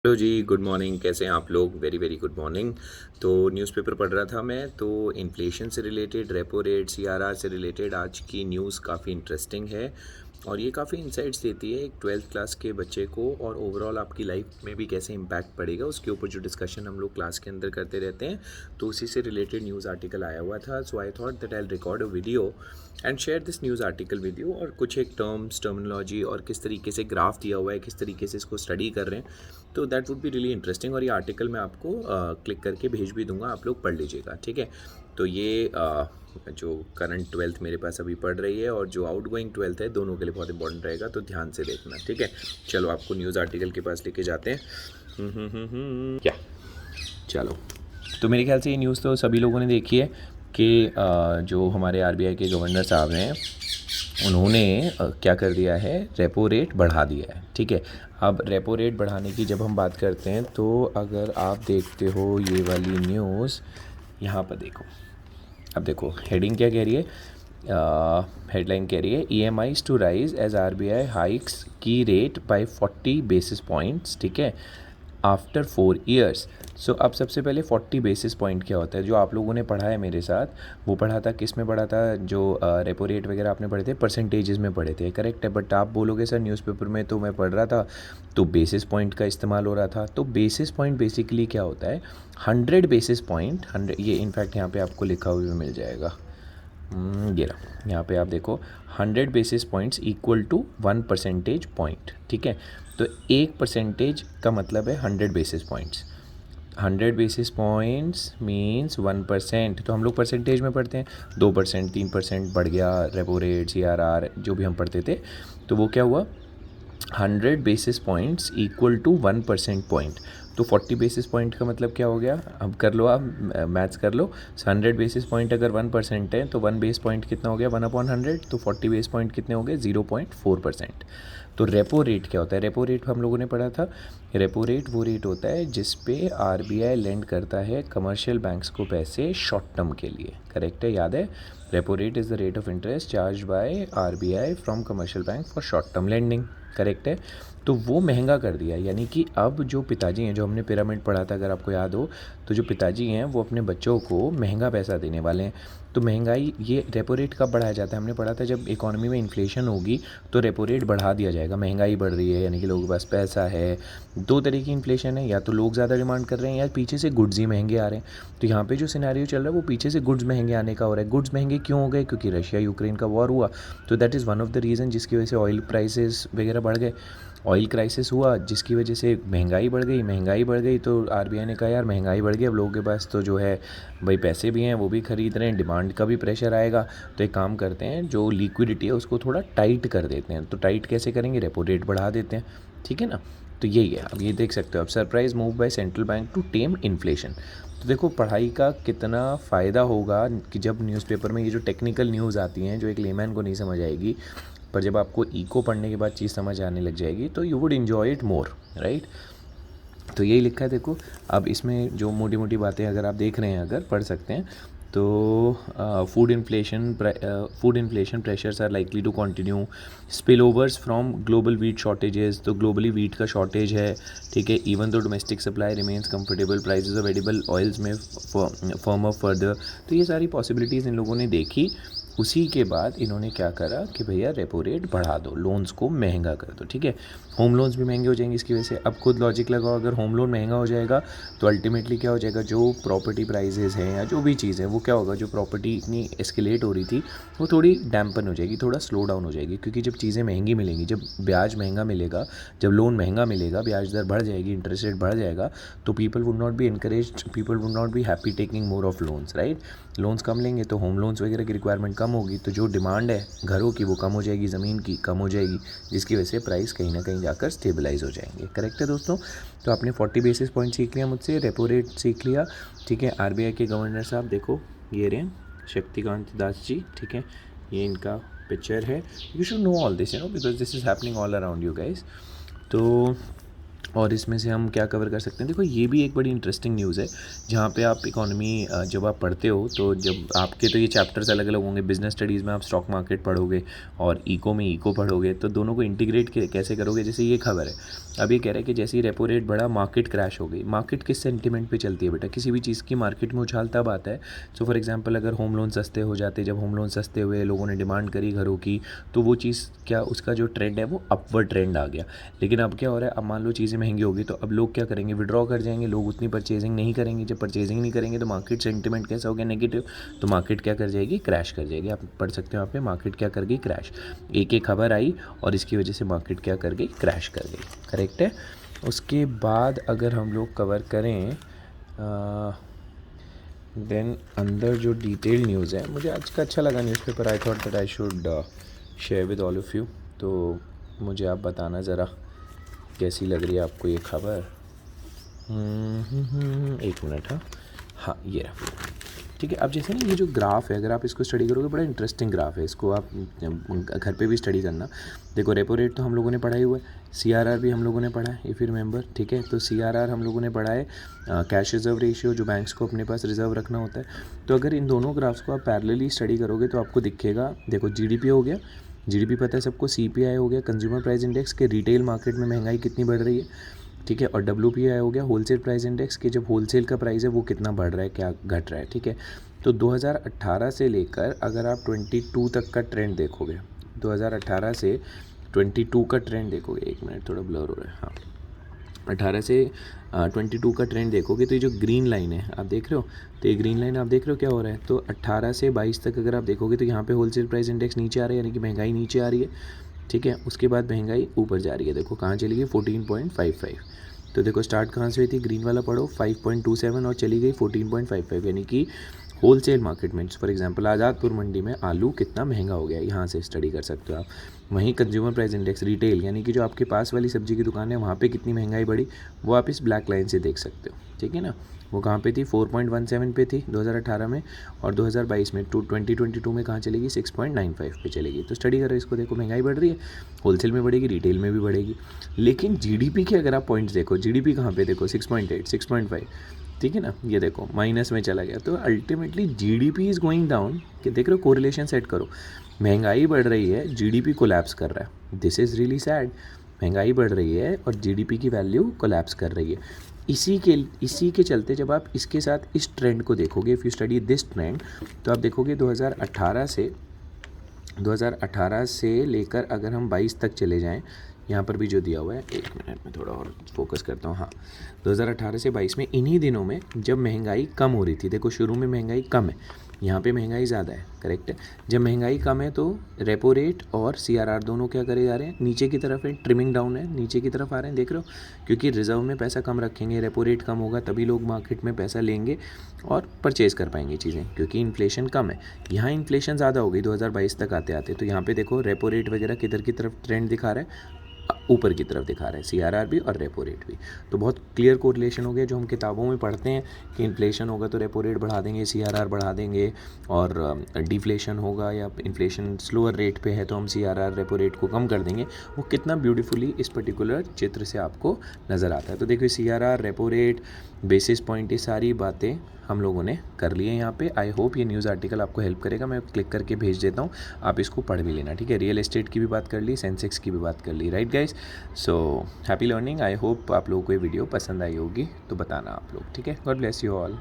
Hello जी, good morning. कैसे हैं आप लोग? Very very good morning. तो न्यूज़पेपर पढ़ रहा था मैं, तो इन्फ्लेशन से रिलेटेड, रेपो रेट, सीआरआर से रिलेटेड आज की न्यूज़ काफ़ी इंटरेस्टिंग है और ये काफ़ी इंसाइट्स देती है एक 12th क्लास के बच्चे को, और ओवरऑल आपकी लाइफ में भी कैसे इम्पैक्ट पड़ेगा उसके ऊपर जो डिस्कशन हम लोग क्लास के अंदर करते रहते हैं। तो उसी से रिलेटेड न्यूज़ आर्टिकल आया हुआ था, so I thought that I record a video and share this news article with you. और कुछ एक टर्मिनोलॉजी और किस तरीके से ग्राफ दिया हुआ है, किस तरीके से इसको स्टडी कर रहे हैं, तो that would be really interesting. और ये आर्टिकल मैं आपको क्लिक करके भेज भी दूंगा, आप लोग पढ़ लीजिएगा, ठीक है। तो ये जो करंट 12th मेरे पास अभी पढ़ रही है और जो आउट गोइंग 12th है, दोनों के लिए बहुत इंपॉर्टेंट रहेगा, तो ध्यान से देखना, ठीक है। चलो आपको न्यूज़ आर्टिकल के पास लेके जाते हैं। क्या, चलो। तो मेरे ख्याल से ये न्यूज़ तो सभी लोगों ने देखी है कि जो हमारे आरबीआई के गवर्नर साहब हैं, उन्होंने क्या कर दिया है, रेपो रेट बढ़ा दिया है, ठीक है। अब रेपो रेट बढ़ाने की जब हम बात करते हैं, तो अगर आप देखते हो ये वाली न्यूज़, यहाँ पर देखो। अब देखो हेडिंग क्या कह रही है, हेडलाइन कह रही है EMIs to rise as RBI hikes key rate by 40 basis points, ठीक है, आफ्टर 4 ईयर्स। सो अब सबसे पहले 40 बेसिस पॉइंट क्या होता है, जो आप लोगों ने पढ़ा है मेरे साथ, वो पढ़ा था किस में पढ़ा था, जो रेपो रेट वगैरह आपने पढ़े थे परसेंटेजेस में पढ़े थे, करेक्ट है। बट आप बोलोगे सर न्यूज़पेपर में तो मैं पढ़ रहा था तो बेसिस पॉइंट का इस्तेमाल हो रहा था। तो बेसिस पॉइंट बेसिकली क्या होता है, 100 बेसिस पॉइंट, 100, ये इनफैक्ट यहाँ पे आपको लिखा हुआ भी मिल जाएगा, ये रहा, यहाँ पे आप देखो 100 basis points equal to 1 percentage point, ठीक है। तो 1% का मतलब है 100 basis points. 100 basis points means 1%। तो हम लोग परसेंटेज में पढ़ते हैं, 2%, 3% बढ़ गया रेपो रेट, CRR जो भी हम पढ़ते थे, तो वो क्या हुआ, 100 basis points equal to 1% point. तो 40 बेसिस पॉइंट का मतलब क्या हो गया, अब कर लो आप, मैथ्स कर लो। 100 बेसिस पॉइंट अगर 1% है तो 1 बेस पॉइंट कितना हो गया, 1/100। तो 40 बेस पॉइंट कितने हो गए, 0.4%। तो रेपो रेट क्या होता है, रेपो रेट हम लोगों ने पढ़ा था, रेपो रेट वो रेट होता है जिस पे RBI लेंड करता है कमर्शियल बैंक्स को पैसे शॉर्ट टर्म के लिए, करेक्ट है, याद है। Repo rate is the rate of interest charge by RBI from commercial bank for short term lending, correct है। तो वो महंगा कर दिया, यानी कि अब जो पिताजी हैं, जो हमने पिरामिड पढ़ा था अगर आपको याद हो, तो जो पिताजी हैं वो अपने बच्चों को महंगा पैसा देने वाले हैं। तो महंगाई, ये रेपो रेट कब बढ़ाया जाता है, हमने पढ़ा था जब इकोनॉमी में इन्फ्लेशन होगी तो रेपो रेट बढ़ा दिया जाएगा। महंगाई बढ़ रही है यानी कि लोगों के पास पैसा है। दो तरह की इन्फ्लेशन है, या तो लोग ज़्यादा डिमांड कर रहे हैं या पीछे से गुड्स ही महंगे आ रहे हैं। तो यहाँ पे जो सिनेरियो चल रहा है वो पीछे से गुड्स महंगे आने का हो रहा है। गुड्स महंगे क्यों हो गए, क्योंकि रशिया यूक्रेन का वॉर हुआ, तो that is one of the reason जिसकी वजह से ऑयल प्राइसेस वगैरह बढ़ गए। ऑयल क्राइसिस हुआ जिसकी वजह से महंगाई बढ़ गई, महंगाई बढ़ गई तो RBI ने कहा यार महंगाई बढ़ गई, अब लोगों के पास तो जो है भाई पैसे भी हैं, वो भी ख़रीद रहे हैं, डिमांड का भी प्रेशर आएगा, तो एक काम करते हैं, जो लिक्विडिटी है उसको थोड़ा टाइट कर देते हैं। तो टाइट कैसे करेंगे, रेपो रेट बढ़ा देते हैं, ठीक है ना। तो यही है, अब ये देख सकते हो, अब surprise move by central bank to tame inflation. तो देखो पढ़ाई का कितना फ़ायदा होगा कि जब न्यूज़पेपर में ये जो टेक्निकल न्यूज़ आती हैं जो एक लेमैन को नहीं समझ आएगी, पर जब आपको इको पढ़ने के बाद चीज़ समझ आने लग जाएगी तो you would enjoy it more, right. तो यही लिखा है देखो। अब इसमें जो मोटी मोटी बातें अगर आप देख रहे हैं, अगर पढ़ सकते हैं, तो food inflation pressures are likely to continue, spillovers from global wheat shortages, तो ग्लोबली वीट का शॉर्टेज है, ठीक है। Even though domestic supply remains comfortable, prices of edible oils में फर्म अप फर्दर। तो ये सारी पॉसिबिलिटीज़ इन लोगों ने देखी। उसी के बाद इन्होंने क्या करा कि भैया रेपो रेट बढ़ा दो, लोन्स को महंगा कर दो, ठीक है। होम लोन्स भी महंगे हो जाएंगे इसकी वजह से। अब खुद लॉजिक लगाओ, अगर होम लोन महंगा हो जाएगा तो अल्टीमेटली क्या हो जाएगा, जो प्रॉपर्टी प्राइजेज़ हैं या जो भी चीज़ है वो क्या होगा, जो प्रॉपर्टी इतनी एस्केलेट हो रही थी वो थोड़ी डैम्पन हो जाएगी, थोड़ा स्लो डाउन हो जाएगी, क्योंकि जब चीज़ें महंगी मिलेंगी, जब ब्याज महंगा मिलेगा, जब लोन महंगा मिलेगा, ब्याज दर बढ़ जाएगी, इंटरेस्ट रेट बढ़ जाएगा, तो people would not be encouraged, people would not be happy taking more of loans, right. Loans कम लेंगे तो होम लोन्स वगैरह की रिक्वायरमेंट कम होगी, तो जो डिमांड है घरों की वो कम हो जाएगी, ज़मीन की कम हो जाएगी, जिसकी वजह से प्राइस कहीं ना कहीं जाकर स्टेबलाइज हो जाएंगे, करेक्ट है दोस्तों। तो आपने 40 बेसिस पॉइंट सीख लिया मुझसे, रेपो रेट सीख लिया, ठीक है। RBI के गवर्नर साहब देखो, ये रहे शक्तिकांत दास जी, ठीक है, ये इनका पिक्चर है। You should know all this, because this is happening all around you guys. तो और इसमें से हम क्या कवर कर सकते हैं, देखो ये भी एक बड़ी इंटरेस्टिंग न्यूज़ है जहाँ पे आप इकोनॉमी जब आप पढ़ते हो तो जब आपके तो ये चैप्टर्स अलग अलग होंगे, बिजनेस स्टडीज़ में आप स्टॉक मार्केट पढ़ोगे और इको में इको पढ़ोगे, तो दोनों को इंटीग्रेट कैसे करोगे। जैसे ये खबर है, अब ये कह रहा है कि जैसे ही रेपो रेट बढ़ा मार्केट क्रैश हो गई। मार्केट किस सेंटिमेंट पे चलती है बेटा, किसी भी चीज़ की मार्केट में उछाल तब आता है। सो फॉर एग्जांपल अगर होम लोन सस्ते हो जाते, जब होम लोन सस्ते हुए लोगों ने डिमांड करी घरों की, तो वो चीज़ क्या उसका जो ट्रेंड है वो अपवर्ड ट्रेंड आ गया। लेकिन अब क्या हो रहा है, अब मान लो चीज़ें महंगी होगी तो अब लोग क्या करेंगे, विड्रॉ कर जाएंगे, लोग उतनी परचेजिंग नहीं करेंगे। जब परचेजिंग नहीं करेंगे तो मार्केट सेंटिमेंट कैसा हो गया, नेगेटिव, तो मार्केट क्या कर जाएगी, क्रैश कर जाएगी। आप पढ़ सकते हो यहाँ पे मार्केट क्या कर गई, क्रैश। एक खबर आई और इसकी वजह से मार्केट क्या कर गई, क्रैश कर गई। करेक्ट है। उसके बाद अगर हम लोग कवर करें देन अंदर जो डिटेल न्यूज़ है, मुझे आज का अच्छा लगा newspaper, I thought that I should share with all of you. तो मुझे आप बताना ज़रा कैसी लग रही है आपको ये खबर। एक मिनट। हाँ हाँ, ये रहा। ठीक है, अब जैसे ना ये जो ग्राफ है, अगर आप इसको स्टडी करोगे, बड़ा इंटरेस्टिंग ग्राफ है, इसको आप घर पे भी स्टडी करना। देखो रेपो रेट तो हम लोगों ने पढ़ा ही हुआ है, सीआरआर भी हम लोगों ने पढ़ा है, इफ़ यू रिमेंबर। ठीक है, तो सीआरआर हम लोगों ने पढ़ा है कैश रिजर्व रेशियो, जो बैंक्स को अपने पास रिजर्व रखना होता है। तो अगर इन दोनों ग्राफ्स को आप पैरेलली स्टडी करोगे तो आपको दिखेगा, देखो जीडीपी हो गया, जीडीपी पता है सबको, सीपीआई हो गया, कंज्यूमर प्राइस इंडेक्स, के रिटेल मार्केट में महंगाई कितनी बढ़ रही है। ठीक है, और डब्ल्यूपीआई हो गया, होलसेल प्राइस इंडेक्स, के जब होलसेल का प्राइस है वो कितना बढ़ रहा है, क्या घट रहा है। ठीक है, तो 2018 से लेकर अगर आप 22 तक का ट्रेंड देखोगे, 2018 से 22 का ट्रेंड देखोगे, एक मिनट थोड़ा ब्लर हो रहा है, हाँ, 18 से 22 का ट्रेंड देखोगे तो ये जो ग्रीन लाइन है आप देख रहे हो, तो ये ग्रीन लाइन आप देख रहे हो क्या हो रहा है। तो 18 से 22 तक अगर आप देखोगे तो यहाँ पे होलसेल प्राइस इंडेक्स नीचे आ रहा है, यानी कि महंगाई नीचे आ रही है। ठीक है, उसके बाद महंगाई ऊपर जा रही है, देखो कहाँ चली गई, 14.55। तो देखो स्टार्ट कहाँ से हुई थी, ग्रीन वाला पढ़ो 5.27 और चली गई 14.55, यानी कि होलसेल मार्केट में, फॉर एग्जांपल आज़ादपुर मंडी में आलू कितना महंगा हो गया, यहाँ से स्टडी कर सकते हो आप। वहीं कंज्यूमर प्राइस इंडेक्स रिटेल, यानी कि जो आपके पास वाली सब्जी की दुकान है वहाँ पे कितनी महंगाई बढ़ी, वो आप इस ब्लैक लाइन से देख सकते हो। ठीक है ना, वो कहाँ पे थी, 4.17 पे थी 2018 में, और 2022 में 2022 में कहाँ चलेगी, 6.95 पे चलेगी। तो स्टडी करो इसको, देखो महंगाई बढ़ रही है, होलसेल में बढ़ेगी, रिटेल में भी बढ़ेगी। लेकिन जीडीपी के अगर आप पॉइंट्स देखो, जीडीपी कहाँ पे देखो, 6.8, 6.5, ठीक है ना, ये देखो माइनस में चला गया। तो ultimately GDP is going down, कि देख रहे हो, कोरिलेशन सेट करो, महंगाई बढ़ रही है, जीडीपी कोलैप्स कर रहा है, दिस इज़ रियली सैड। महंगाई बढ़ रही है और जीडीपी की वैल्यू कोलैप्स कर रही है। इसी के चलते जब आप इसके साथ इस ट्रेंड को देखोगे, if you study this trend, तो आप देखोगे 2018 से लेकर अगर हम 22 तक चले जाएं, यहाँ पर भी जो दिया हुआ है, एक मिनट में थोड़ा और फोकस करता हूँ। हाँ, 2018 से 22 में, इन्हीं दिनों में जब महंगाई कम हो रही थी, देखो शुरू में महंगाई कम है, यहाँ पे महंगाई ज़्यादा है। करेक्ट है, जब महंगाई कम है तो रेपो रेट और सीआरआर दोनों क्या करे जा रहे हैं, नीचे की तरफ है, ट्रिमिंग डाउन है, नीचे की तरफ आ रहे हैं, देख रहे हो, क्योंकि रिजर्व में पैसा कम रखेंगे, रेपो रेट कम होगा, तभी लोग मार्केट में पैसा लेंगे और परचेज़ कर पाएंगे चीज़ें, क्योंकि इन्फ्लेशन कम है। यहाँ इन्फ्लेशन ज़्यादा हो गई 2022 तक आते आते, तो यहाँ पे देखो रेपो रेट वगैरह किधर की तरफ ट्रेंड दिखा रहा है, ऊपर की तरफ दिखा रहा है, सीआरआर भी और रेपो रेट भी। तो बहुत क्लियर कोरिलेशन हो गया, जो हम किताबों में पढ़ते हैं कि इन्फ्लेशन होगा तो रेपो रेट बढ़ा देंगे, सीआरआर बढ़ा देंगे, और डिफ्लेशन होगा या इन्फ्लेशन स्लोअर रेट पे है तो हम सीआरआर रेपो रेट को कम कर देंगे, वो कितना ब्यूटीफुली इस पर्टिकुलर चित्र से आपको नज़र आता है। तो देखिए CRR, repo rate, basis point, ये सारी बातें हम लोगों ने कर लिए यहाँ पे। आई होप ये न्यूज़ आर्टिकल आपको हेल्प करेगा, मैं क्लिक करके भेज देता हूँ, आप इसको पढ़ भी लेना। ठीक है, रियल एस्टेट की भी बात कर ली, सेंसेक्स की भी बात कर ली, right guys. So happy learning, I hope आप लोगों को ये वीडियो पसंद आई होगी, तो बताना आप लोग। ठीक है, गॉड ब्लेस यू ऑल।